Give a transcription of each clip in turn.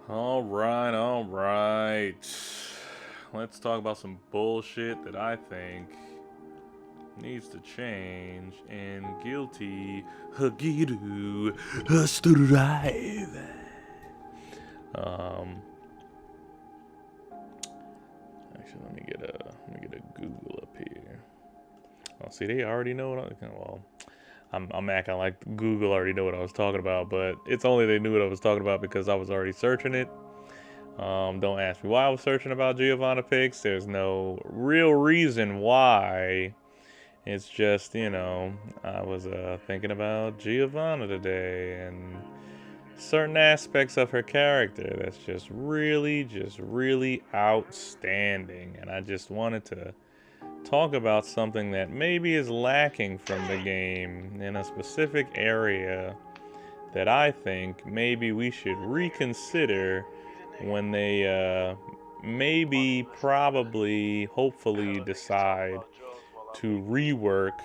All right, all right. Let's talk about some bullshit that I think needs to change in Guilty Hagiru Strive. Um, Actually, let me get a Google up here. Oh, see, they already know what I'm acting like Google already know what I was talking about, but it's only they knew what I was talking about because I was already searching it. Don't ask me why I was searching about Giovonna picks. There's no real reason why. It's just, I was thinking about Giovanna today and certain aspects of her character that's just really outstanding. And I just wanted to talk about something that maybe is lacking from the game in a specific area that I think maybe we should reconsider when they maybe, probably, hopefully decide to rework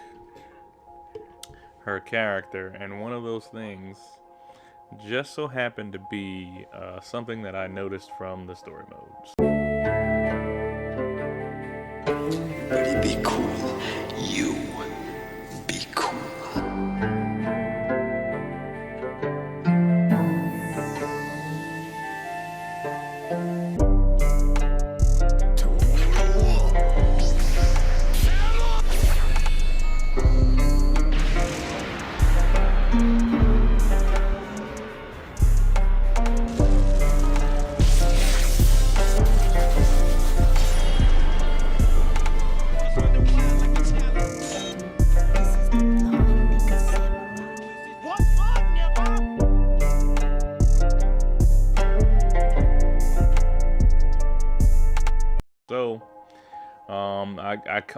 her character. And one of those things just so happened to be something that I noticed from the story modes. Buddy, be cool. You be cool. So,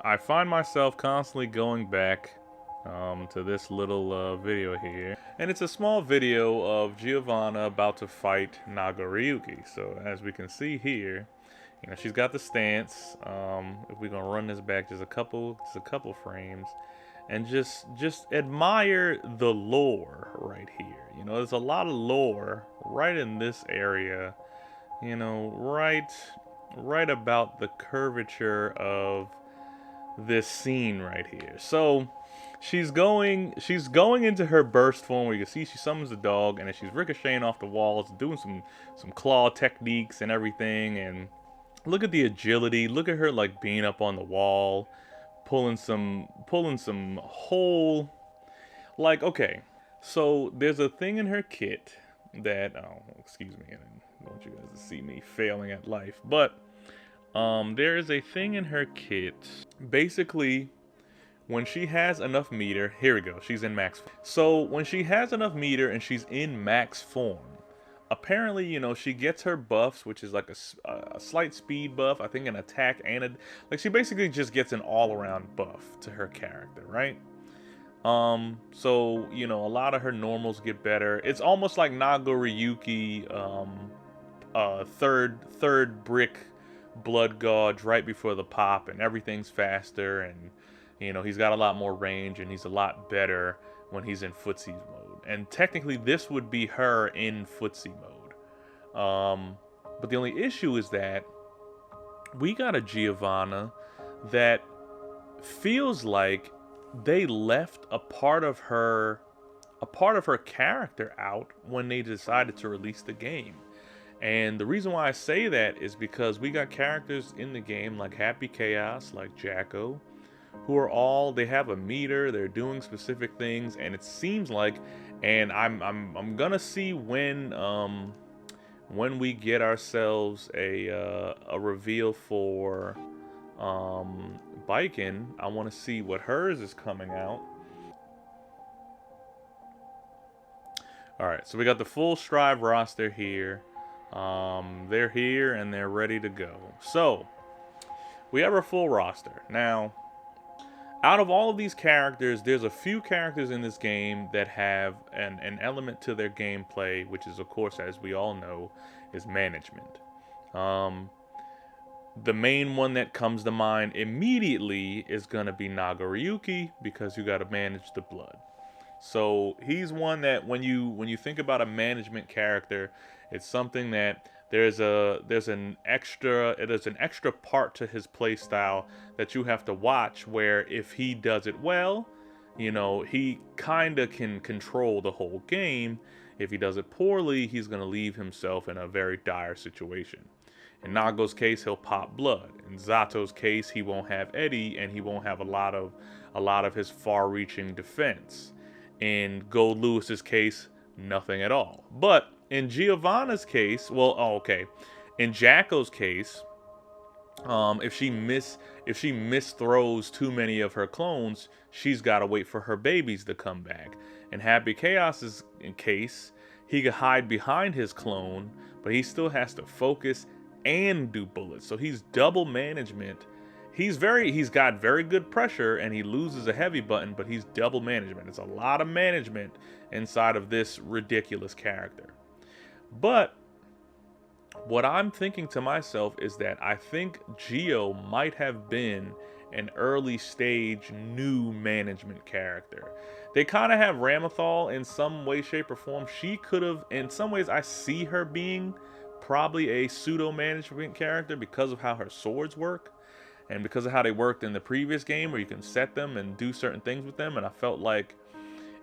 I find myself constantly going back to this little video here. And it's a small video of Giovanna about to fight Nagoriyuki. So, as we can see here, she's got the stance. If we're gonna run this back just a couple frames, and just admire the lore right here. There's a lot of lore right in this area. Right about the curvature of this scene right here. So she's going into her burst form where you can see she summons the dog and then she's ricocheting off the walls, doing some claw techniques and everything. And look at the agility. Look at her like being up on the wall, pulling some whole, like, okay. So there's a thing in her kit that, oh, excuse me, I don't want you guys to see me failing at life, but there is a thing in her kit. Basically, when she has enough meter, here we go, she's in max. So when she has enough meter and she's in max form, apparently, she gets her buffs, which is like a slight speed buff, I think an attack and like she basically just gets an all-around buff to her character, right? So, a lot of her normals get better. It's almost like Nagoriyuki, third brick blood gauge right before the pop, and everything's faster, and he's got a lot more range, and he's a lot better when he's in footsie mode. And technically this would be her in footsie mode. But the only issue is that we got a Giovanna that feels like they left a part of her character out when they decided to release the game. And the reason why I say that is because we got characters in the game like Happy Chaos, like Jacko, who are all, they have a meter, they're doing specific things, and it seems like, and I'm gonna see when we get ourselves a reveal for Biken. I want to see what hers is coming out. Alright, so we got the full Strive roster here. They're here and they're ready to go. So, we have our full roster. Now, out of all of these characters, there's a few characters in this game that have an element to their gameplay, which is, of course, as we all know, is management. The main one that comes to mind immediately is going to be Nagoriyuki, because you got to manage the blood. So he's one that when you think about a management character, it's something that there's an extra part to his play style that you have to watch, where if he does it well, he kind of can control the whole game. If he does it poorly, he's going to leave himself in a very dire situation. In Nago's case, he'll pop blood. In Zato's case, he won't have Eddie, and he won't have a lot of his far-reaching defense. In Gold Lewis's case, nothing at all. But in Giovanna's case, okay. In Jacko's case, if she misthrows too many of her clones, she's got to wait for her babies to come back. In Happy Chaos's case, he could hide behind his clone, but he still has to focus and do bullets. So he's double management. He's got very good pressure, and he loses a heavy button, but he's double management. It's a lot of management inside of this ridiculous character. But what I'm thinking to myself is that I think Gio might have been an early stage new management character. They kind of have Ramathal in some way, shape, or form. She could have, in some ways, I see her being probably a pseudo management character because of how her swords work and because of how they worked in the previous game, where you can set them and do certain things with them. And I felt like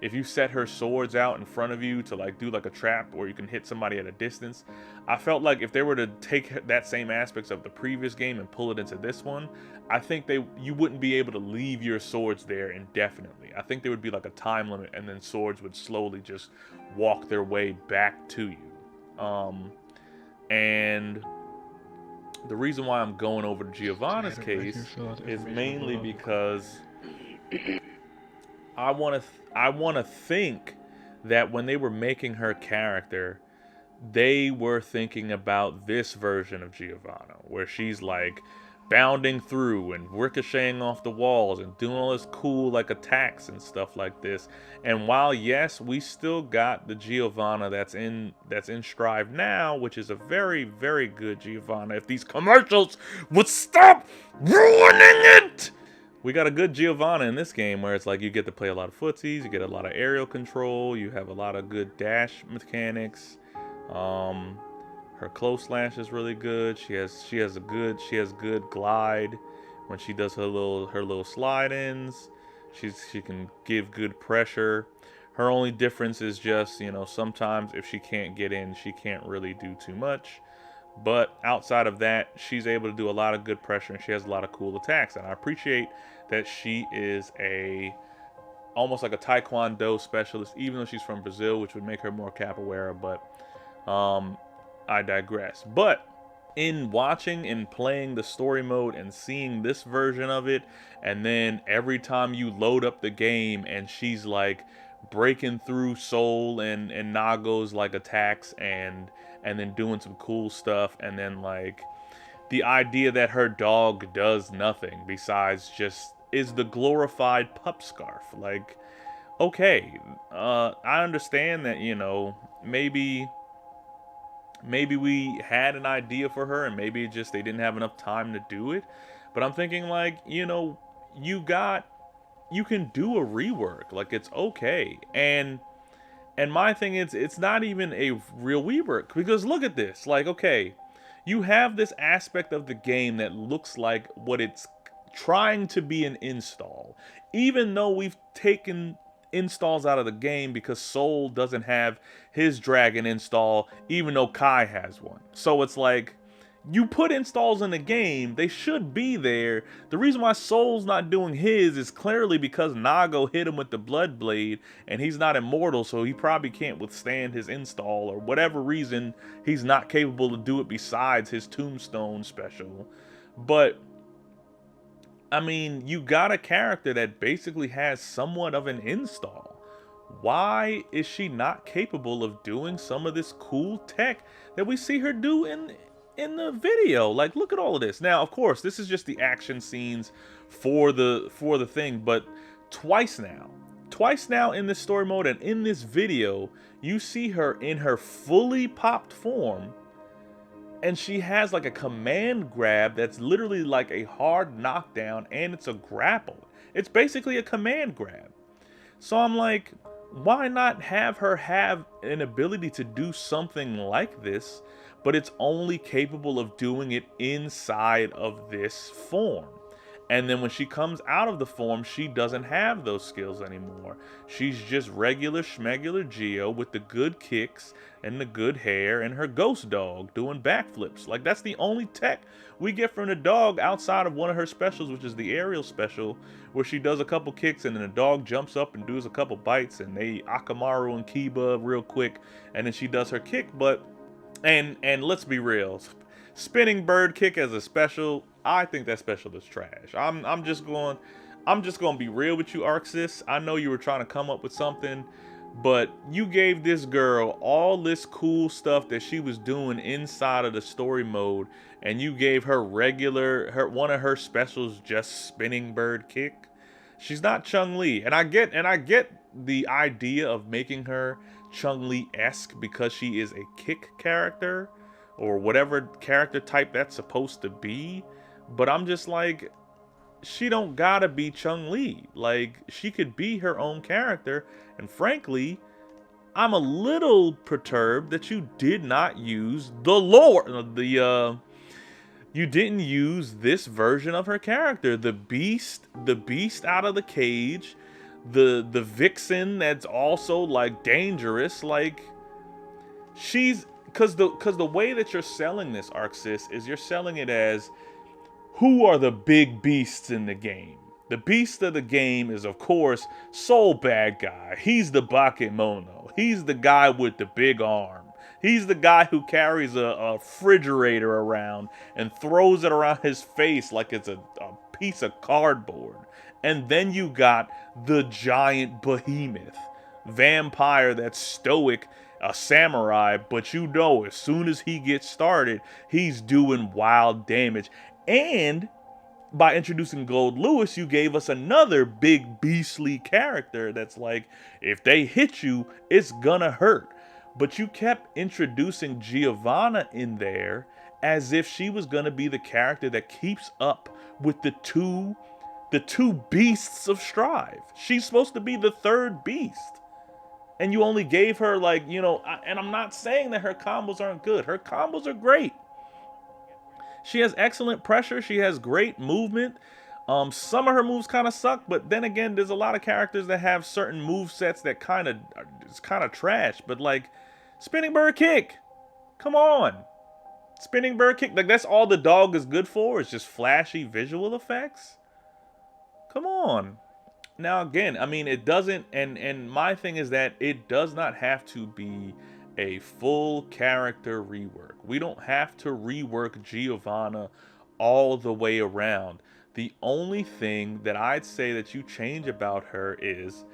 if you set her swords out in front of you to do a trap, or you can hit somebody at a distance, I felt like if they were to take that same aspects of the previous game and pull it into this one, I think you wouldn't be able to leave your swords there indefinitely. I think there would be a time limit, and then swords would slowly just walk their way back to you. And the reason why I'm going over to Giovanna's case is mainly because I want to think that when they were making her character, they were thinking about this version of Giovanna, where she's bounding through and ricocheting off the walls and doing all this cool attacks and stuff like this. And while yes, we still got the Giovanna that's in Strive now, which is a very, very good Giovanna. If these commercials would stop ruining it! We got a good Giovanna in this game, where it's you get to play a lot of footsies, you get a lot of aerial control, you have a lot of good dash mechanics. Her close slash is really good. She has good glide when she does her little slide-ins. She can give good pressure. Her only difference is just, sometimes if she can't get in, she can't really do too much. But outside of that, she's able to do a lot of good pressure, and she has a lot of cool attacks. And I appreciate that she is almost like a Taekwondo specialist, even though she's from Brazil, which would make her more capoeira. But I digress. But in watching and playing the story mode and seeing this version of it, and then every time you load up the game and she's breaking through Soul and Nago's attacks and then doing some cool stuff, and then the idea that her dog does nothing besides just is the glorified pup scarf. Okay, I understand that, maybe we had an idea for her, and maybe just they didn't have enough time to do it. But I'm thinking you can do a rework. It's okay. And my thing is, it's not even a real rework, because look at this. Okay, you have this aspect of the game that looks like what it's trying to be an install, even though we've taken installs out of the game because Soul doesn't have his dragon install, even though Kai has one. So it's you put installs in the game, they should be there. The reason why Soul's not doing his is clearly because Nago hit him with the Blood Blade, and he's not immortal, so he probably can't withstand his install, or whatever reason he's not capable to do it besides his Tombstone special. But I mean, you got a character that basically has somewhat of an install. Why is she not capable of doing some of this cool tech that we see her do in the video? Look at all of this. Now, of course, this is just the action scenes for the thing, but twice now in this story mode and in this video, you see her in her fully popped form, and she has a command grab that's literally a hard knockdown, and it's a grapple. It's basically a command grab. So I'm why not have her have an ability to do something like this, but it's only capable of doing it inside of this form? And then when she comes out of the form, she doesn't have those skills anymore. She's just regular schmegular Geo with the good kicks and the good hair and her ghost dog doing backflips. Like, that's the only tech we get from the dog outside of one of her specials, which is the aerial special, where she does a couple kicks and then the dog jumps up and does a couple bites and they Akamaru and Kiba real quick, and then she does her kick. But and let's be real, spinning bird kick as a special, I think that special is trash. I'm just going to be real with you, Arxis. I know you were trying to come up with something, but you gave this girl all this cool stuff that she was doing inside of the story mode, and you gave her one of her specials just spinning bird kick. She's not Chun-Li, and I get the idea of making her Chun-Li-esque because she is a kick character or whatever character type that's supposed to be. But I'm just like, she don't gotta be Chun-Li. Like, she could be her own character. And frankly, I'm a little perturbed that you did not use you didn't use this version of her character. The beast out of the cage, the vixen that's also like dangerous. Like, she's, because the way that you're selling this, Arxis, is you're selling it as, who are the big beasts in the game? The beast of the game is, of course, Soul Bad Guy. He's the Bakemono. He's the guy with the big arm. He's the guy who carries a refrigerator around and throws it around his face like it's a piece of cardboard. And then you got the giant behemoth, vampire that's stoic, a samurai, but you know as soon as he gets started, he's doing wild damage. And by introducing Gold Lewis, you gave us another big beastly character that's like, if they hit you, it's gonna hurt. But you kept introducing Giovonna in there as if she was gonna be the character that keeps up with the two beasts of Strive. She's supposed to be the third beast. And you only gave her, like, you know, and I'm not saying that her combos aren't good. Her combos are great. She has excellent pressure. She has great movement. Some of her moves kind of suck, but then again, there's a lot of characters that have certain move sets that it's kind of trash. But like, spinning bird kick, come on, spinning bird kick. Like, that's all the dog is good for, is just flashy visual effects. Come on. Now again, I mean, it doesn't, and my thing is that it does not have to be a full character rework. We don't have to rework Giovonna all the way around. The only thing that I'd say that you change about her is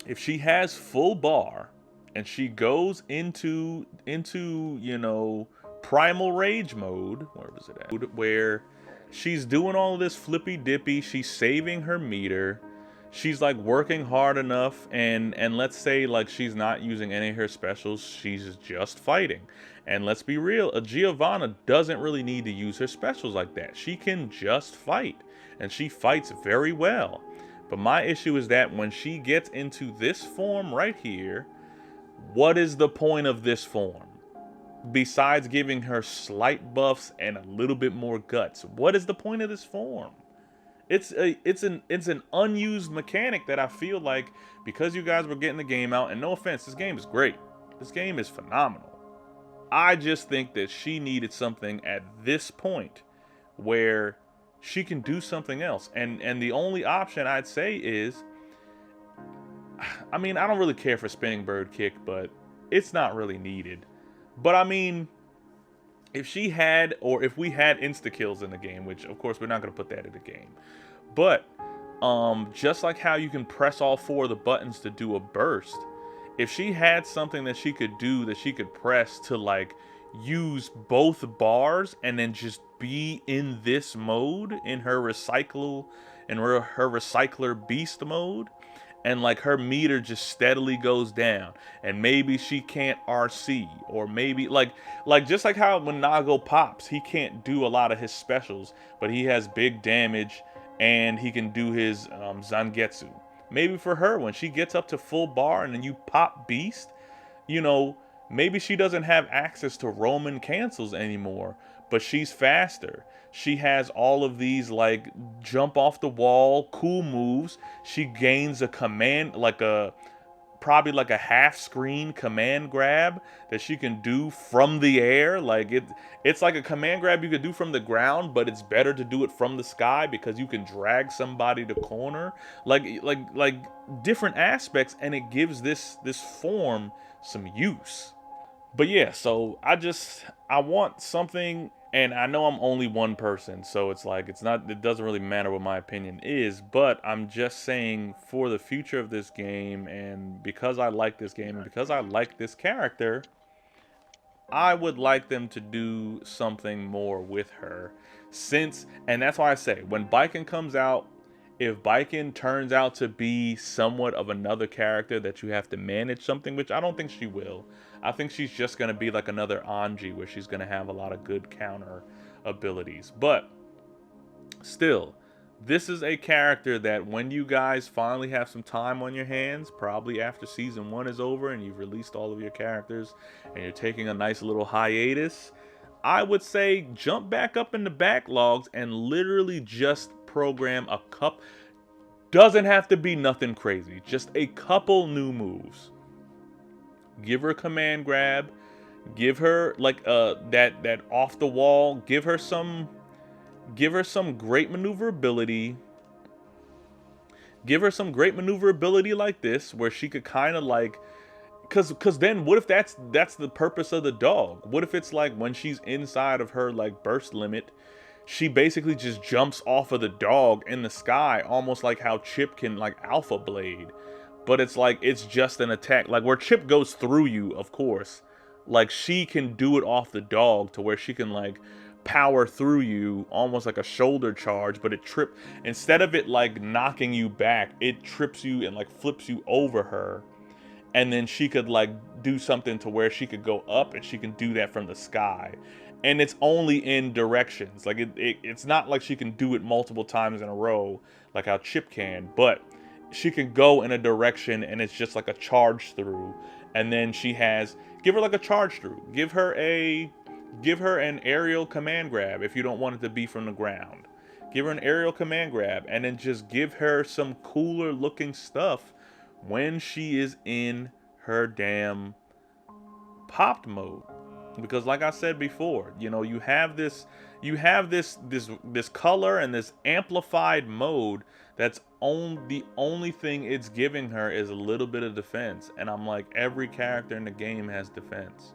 if she has full bar and she goes into you know, primal rage mode, where was it at? Where she's doing all of this flippy dippy, she's saving her meter. She's like working hard enough, and let's say like she's not using any of her specials, she's just fighting. And let's be real, a Giovonna doesn't really need to use her specials like that. She can just fight, and she fights very well. But my issue is that when she gets into this form right here, what is the point of this form? Besides giving her slight buffs and a little bit more guts, what is the point of this form? It's an unused mechanic that I feel like, because you guys were getting the game out, and no offense, this game is great. This game is phenomenal. I just think that she needed something at this point where she can do something else. And the only option I'd say is, I mean, I don't really care for spinning bird kick, but it's not really needed. But I mean, if she had, or if we had insta-kills in the game, which of course we're not going to put that in the game, but just like how you can press all four of the buttons to do a burst, if she had something that she could do, that she could press to like use both bars and then just be in this mode, in her recycler beast mode, and like her meter just steadily goes down, and maybe she can't RC, or maybe like just like how when Nago pops, he can't do a lot of his specials, but he has big damage and he can do his Zangetsu. maybe for her, when she gets up to full bar and then you pop beast, you know, maybe she doesn't have access to Roman cancels anymore, but she's faster. She has all of these like jump off the wall, cool moves. She gains a command, like a probably like a half screen command grab that she can do from the air. Like it's like a command grab you could do from the ground, but it's better to do it from the sky because you can drag somebody to corner. Like different aspects, and it gives this form some use. But yeah, so I want something, and I know I'm only one person, so it's like it doesn't really matter what my opinion is, but I'm just saying for the future of this game, and because I like this game and because I like this character, I would like them to do something more with her. And that's why I say, when Baiken comes out, if Baiken turns out to be somewhat of another character that you have to manage something, which I don't think she will. I think she's just going to be like another Anji, where she's going to have a lot of good counter abilities. But still, this is a character that when you guys finally have some time on your hands, probably after season 1 is over and you've released all of your characters and you're taking a nice little hiatus, I would say jump back up in the backlogs and literally just program a cup. Doesn't have to be nothing crazy, just a couple new moves. Give her a command grab, give her like that off the wall, give her some great maneuverability. Give her some great maneuverability like this, where she could kind of like, cause then what if that's the purpose of the dog? What if it's like when she's inside of her like burst limit, she basically just jumps off of the dog in the sky, almost like how Chip can like Alpha Blade. But it's like, it's just an attack. Like where Chip goes through you, of course. Like she can do it off the dog to where she can like power through you, almost like a shoulder charge, but instead of it like knocking you back, it trips you and like flips you over her. And then she could like do something to where she could go up, and she can do that from the sky. And it's only in directions. Like it's not like she can do it multiple times in a row like how Chip can, but she can go in a direction and it's just like a charge through. And then give her like a charge through. Give her an aerial command grab if you don't want it to be from the ground. Give her an aerial command grab, and then just give her some cooler looking stuff when she is in her damn popped mode. Because like I said before, you know, you have this color and this amplified mode that's the only thing it's giving her is a little bit of defense. And I'm like, every character in the game has defense.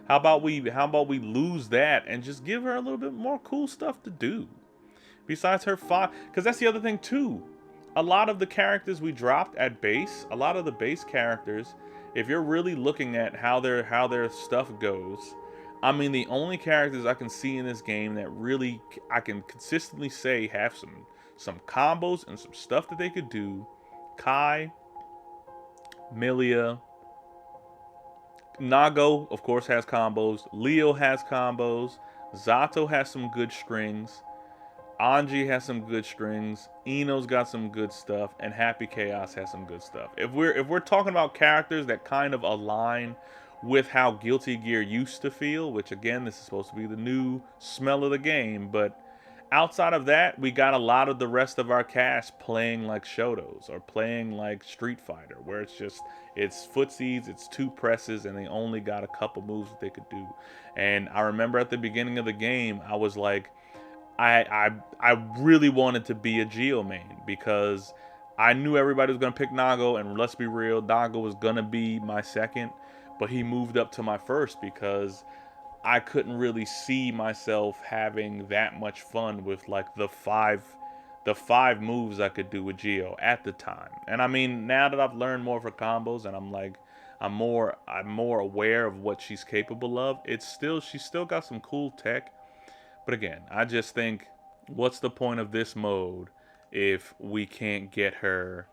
How about we lose that and just give her a little bit more cool stuff to do? Besides her because that's the other thing too. A lot of the characters we dropped at base, a lot of the base characters, if you're really looking at how their stuff goes, I mean, the only characters I can see in this game that really I can consistently say have some combos and some stuff that they could do: Kai, Milia, Nago, of course, has combos. Leo has combos. Zato has some good strings. Anji has some good strings. Ino's got some good stuff, and Happy Chaos has some good stuff. If we're talking about characters that kind of align with how Guilty Gear used to feel, which again, this is supposed to be the new smell of the game, but outside of that, we got a lot of the rest of our cast playing like Shotos or playing like Street Fighter, where it's footsies, it's 2 presses, and they only got a couple moves that they could do. And I remember at the beginning of the game, I was like, I really wanted to be a Geo main because I knew everybody was going to pick Nago, and let's be real, Nago was going to be my second, but he moved up to my first because I couldn't really see myself having that much fun with like the five moves I could do with Geo at the time. And I mean, now that I've learned more of her combos and I'm more aware of what she's capable of, she's still got some cool tech. But again, I just think, what's the point of this mode if we can't get her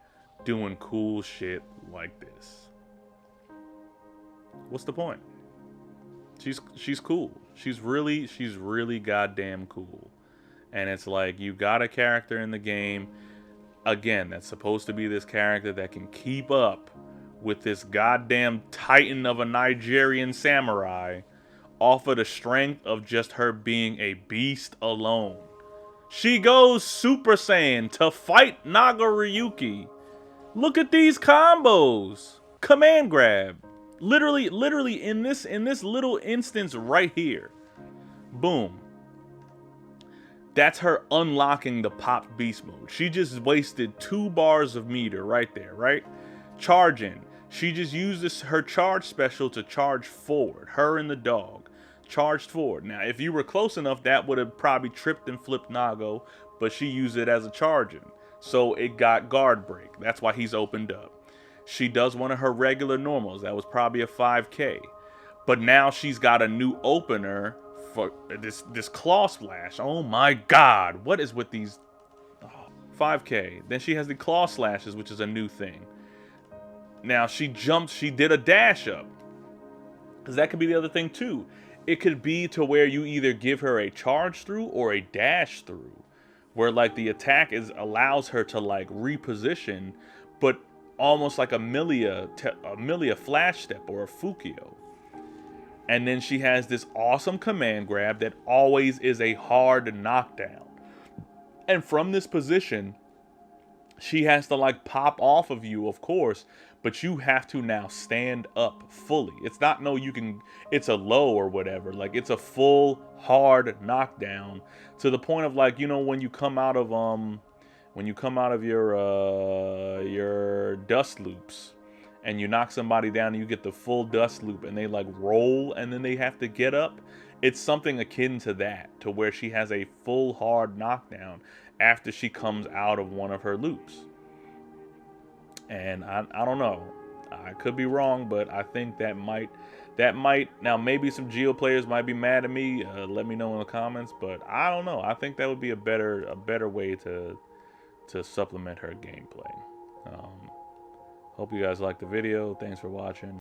doing cool shit like this? What's the point? She's cool. She's really goddamn cool. And it's like, you got a character in the game. again, that's supposed to be this character that can keep up with this goddamn titan of a Nigerian samurai off of the strength of just her being a beast alone. She goes Super Saiyan to fight Naga Ryuki. Look at these combos. Command grab. Literally in this little instance right here. Boom. That's her unlocking the pop beast mode. She just wasted 2 bars of meter right there, right? Charging. She just used her charge special to charge forward. Her and the dog. Charged forward. Now, if you were close enough, that would have probably tripped and flipped Nago, but she used it as a charging. So it got guard break. That's why he's opened up. She does one of her regular normals. That was probably a 5K. But now she's got a new opener for this claw splash. Oh my god. What is with these 5K? Then she has the claw slashes, which is a new thing. Now she did a dash up. Because that could be the other thing too. It could be to where you either give her a charge through or a dash through. Where like the attack allows her to like reposition, but almost like a Milia flash step or a Fukio. And then she has this awesome command grab that always is a hard knockdown. And from this position, she has to like pop off of you, of course, but you have to now stand up fully. It's not it's a low or whatever. Like it's a full hard knockdown to the point of like, you know, when you come out of your dust loops and you knock somebody down and you get the full dust loop and they like roll and then they have to get up. It's something akin to that, to where she has a full hard knockdown after she comes out of one of her loops. And I don't know. I could be wrong, but I think that might now maybe some Geo players might be mad at me. Let me know in the comments, but I don't know. I think that would be a better way to supplement her gameplay. Hope you guys liked the video. Thanks for watching.